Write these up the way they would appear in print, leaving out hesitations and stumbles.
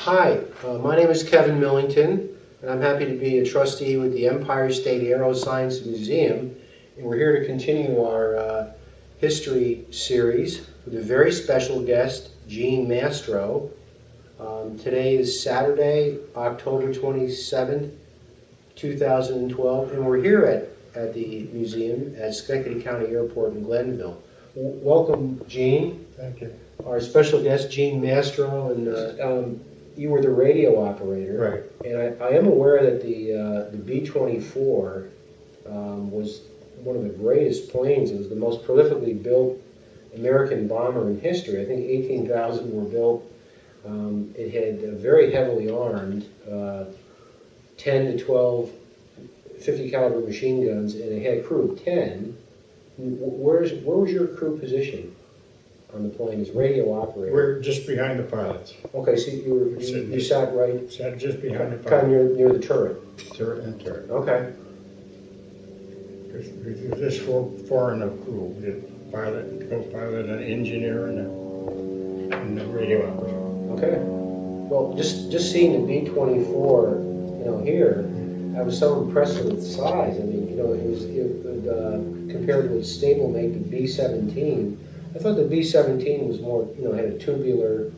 Hi, my name is Kevin Millington, and I'm happy to be a trustee with the Empire State Aerosciences Museum, and we're here to continue our history series with a very special guest, Gene Mastro. Today is Saturday, October 27th, 2012, and we're here at the museum at Schenectady County Airport in Glenville. Welcome, Gene. Thank you. Our special guest, Gene Mastro, and you were the radio operator. Right. And I am aware that the B-24 was one of the greatest planes. It was the most prolifically built American bomber in history. I think 18,000 were built. It had very heavily armed 10 to 12 50 caliber machine guns, and it had a crew of 10. Where was your crew position on the plane as radio operator? We're just behind the pilots. Okay, so you sat right, Sat just behind the kind pilots. of near the turret. Turret and turret. Okay. There's just four in the crew. The pilot, co-pilot, an engineer, and the radio operator. Okay. Well, just seeing the B-24, here, I was so impressed with its size. I mean, it was compared to its stablemate, the B-17. I thought the B-17 was more, had a tubular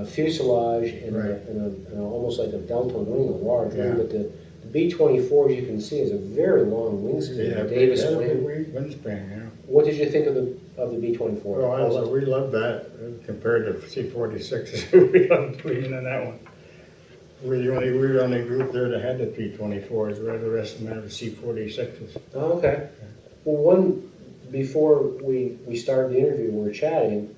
fuselage and, Right. and almost like a delta wing, a large wing. Yeah. But the B-24, as you can see, is a very long wingspan. Yeah, Davis big wing. wingspan, yeah. What did you think of the B-24? Well, we love that compared to C-46s. We loved being in that one. We were the only group there that had the B-24s. The rest of them had the C-46s. Oh, okay. Well, before we started the interview, we were chatting.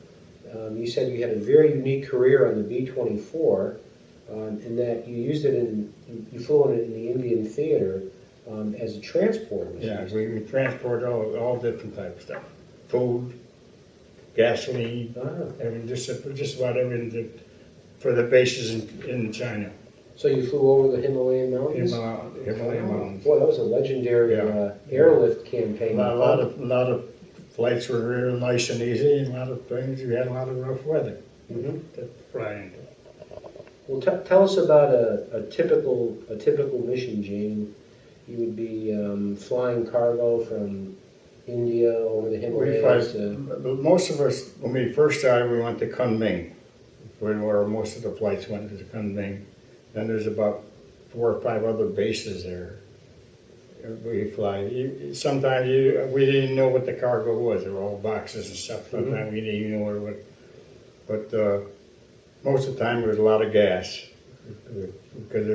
You said you had a very unique career on the B-24, and that you used it you flew on it in the Indian Theater as a transport machine. Yeah, we transport all different types of stuff. Food, gasoline, just about everything for the bases in China. So you flew over the Himalayan mountains? Himalayan mountains. Boy, that was a legendary airlift campaign. A lot of flights were real nice and easy, and a lot of things. We had a lot of rough weather to fly into. Well, tell us about a typical mission, Gene. You would be flying cargo from India over the Himalayas. Most of us, when we first started, we went to Kunming, where most of the flights went to Kunming. Then there's about 4 or 5 other bases there. We fly. Sometimes we didn't know what the cargo was. There were all boxes and stuff. Sometimes we didn't even know what it was. But most of the time, there was a lot of gas because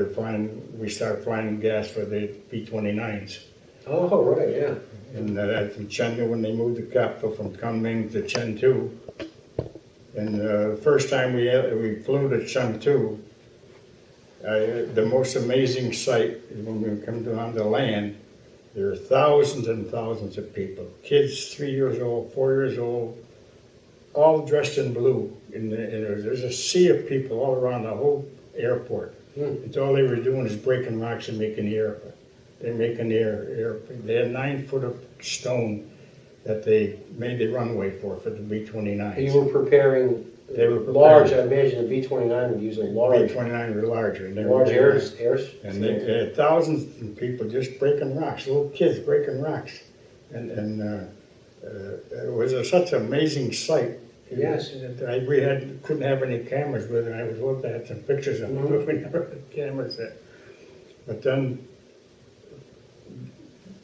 we started flying gas for the B-29s. Oh, right, yeah. And from Chengdu, when they moved the capital from Kunming to Chengdu, and the first time we flew to Chengdu, the most amazing sight is when we come down to land. There are thousands and thousands of people, kids 3 years old, 4 years old, all dressed in blue. And there's a sea of people all around the whole airport. It's all they were doing is breaking rocks and making the airplane. They're making the airplane. They had 9 foot of stone that they made the runway for the B-29. You were preparing. They were large. I imagine the B-29 would use a large. B-29 were larger. Large airs. And they had thousands of people just breaking rocks, little kids breaking rocks, and it was such an amazing sight. Yes. We couldn't have any cameras with it. I was looking at some pictures of it. We never had cameras there. But then,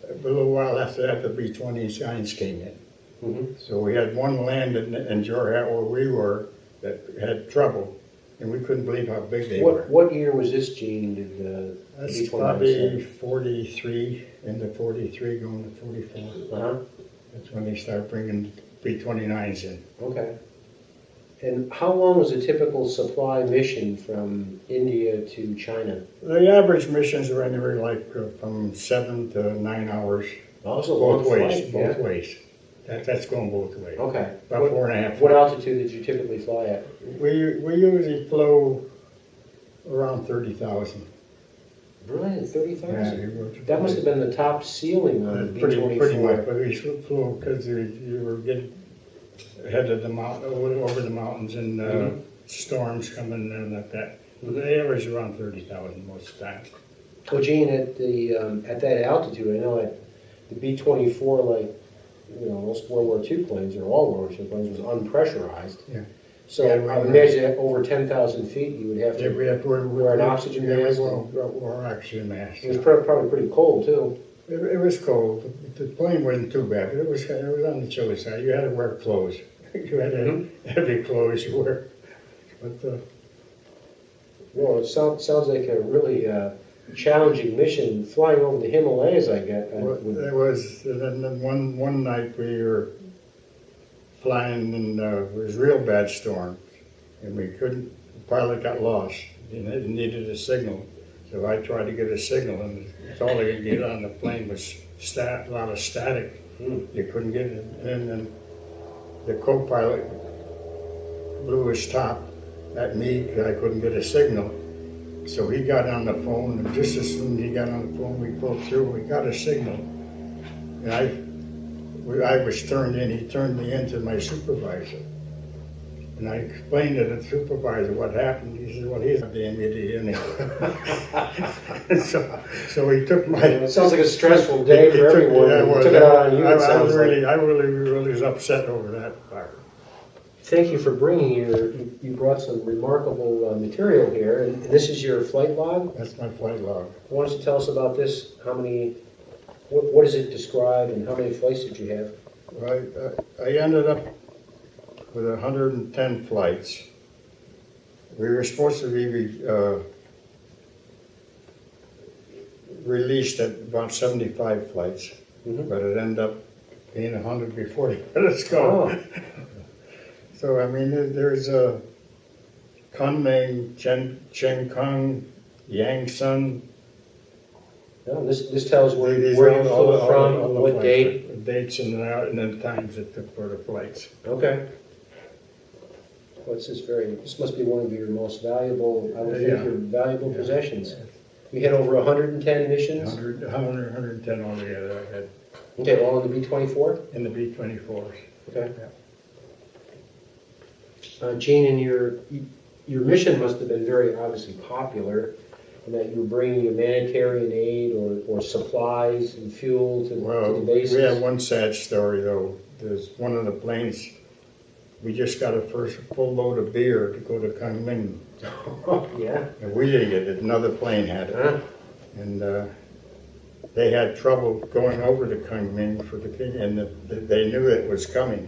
a little while after that, the B-29s came in. So we had one land in Jorhat where we were that had trouble, and we couldn't believe how big they were. What year was this, Gene? That's B-29 probably 43, into 43, going to 44. That's when they started bringing B-29s in. Okay. And how long was a typical supply mission from India to China? The average missions were anywhere like from 7 to 9 hours. Also both ways. Both ways. That's going both ways. Okay. About 4.5. What altitude did you typically fly at? We usually flew around 30,000. Really? 30,000? Yeah, that must have been the top ceiling on the B-24. Pretty much, but we flew because you were getting ahead of the mountain, over the mountains, and storms coming and like that. They average around 30,000 most of the time. Well, Gene, at that altitude, I know at the B-24, like, you know, most World War II planes, or all World War II planes, was unpressurized. Yeah. So Yeah, I would imagine at over 10,000 feet, you would have Yeah, to we have to wear an oxygen mask. Wear oxygen mask. It was probably pretty cold, too. It was cold. The plane wasn't too bad, but it was on the chilly side. You had to wear clothes. You had to have heavy clothes you wear. But Well, it sounds like a really challenging mission, flying over the Himalayas, I get. it was. And then one night we were flying, and it was a real bad storm, and we couldn't. The pilot got lost. He needed a signal, so I tried to get a signal, and that's all I could get on the plane was a lot of static. You couldn't get it, and then the co-pilot blew his top at me because I couldn't get a signal. So he got on the phone, and just as soon as he got on the phone, we pulled through. We got a signal, and I was turned in. He turned me into my supervisor, and I explained to the supervisor what happened. He said, "Well, he's a damn idiot anyway." so he took my. It sounds like a stressful day for everyone. Yeah, He took it out on you. I really was upset over that part. Thank you for bringing you brought some remarkable material here, and this is your flight log. That's my flight log. Why don't you tell us about this? What does it describe, and how many flights did you have? Well, I ended up with 110 flights. We were supposed to be released at about 75 flights, but it ended up being 100 before they let us go. Oh. So, I mean, there's Kunming, Cheng Kung, Yangsun. No, this tells where These you are flew all from, the what flights, date. the dates and the times it took for the flights. Okay. Well, this must be one of your most valuable, I would think, Yeah. your valuable Yeah. possessions. You had over 110 missions? 110 altogether I had Okay, all in the B-24? in the B-24s. Okay. Yeah. Gene, and your mission must have been very obviously popular, in that you were bringing humanitarian aid or supplies and fuel to Well, the bases. we have one sad story though. There's one of the planes, we just got a full load of beer to go to Kunming. Yeah. And we didn't get it, another plane had it. Huh? And they had trouble going over to Kunming and they knew it was coming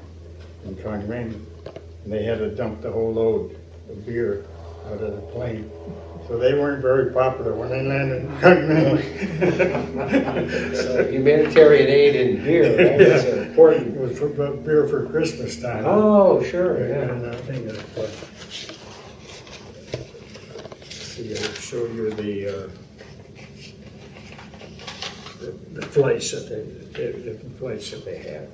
in Kunming. And they had to dump the whole load of beer out of the plane. So they weren't very popular when they landed in Kunming. So humanitarian aid and beer, right? That's important. It was for beer for Christmas time. Oh, sure, yeah. And I think see, I'll show you the flights that the different flights that they have.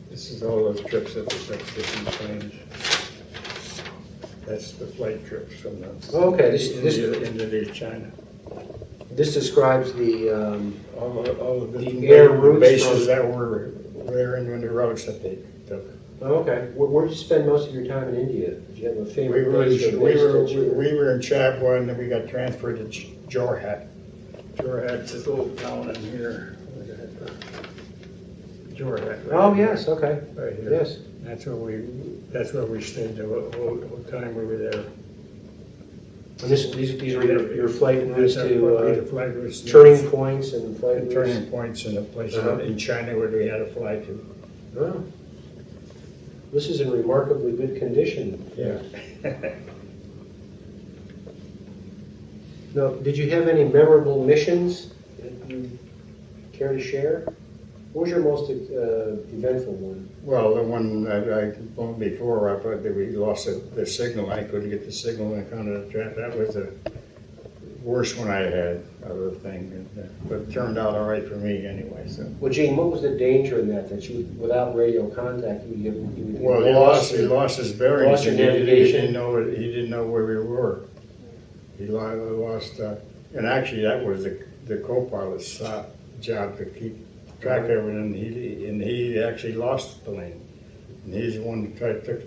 This is all those trips that they took, different planes. That's the flight trips from the into China. This describes the All of the air routes bases from- that were there and the routes that they took. Oh, okay. Where did you spend most of your time in India? Did you have a We favorite were, base or base that you- we were in Chabwa, and then we got transferred to Jorhat. Jorhat's this little town in here. Jorhat. Right Oh, here. yes, okay. Right here. Yes. That's where we stayed the whole time we were there. And these were your flight routes The to flight routes. turning points and flight routes? Turning points in a place in China where we had to fly to. Oh. This is in remarkably good condition. Yeah. Now, did you have any memorable missions that you care to share? What was your most eventful one? Well, the one I told before, I thought that we lost the signal. I couldn't get the signal and kind of that was the worst one I had of the thing. But it turned out all right for me anyway. So. Well, Gene, what was the danger in that you, without radio contact, you would Well, he lost his bearings. Lost your and navigation. He didn't know where we were. He lost, and actually that was the co-pilot's job to keep track of everything. He actually lost the plane, and he's the one that tried to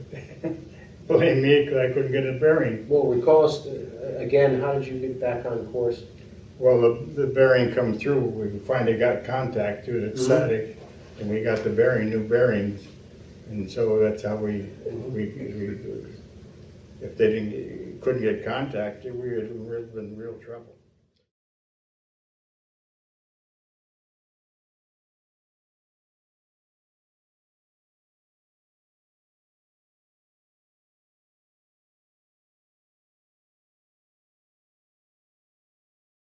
blame me because I couldn't get a bearing. Well, recall us, again, how did you get back on course? Well, the bearing come through, we finally got contact to it, it's static, and we got the bearing, new bearings. And so that's how we if they couldn't get contact, we would have been in real trouble.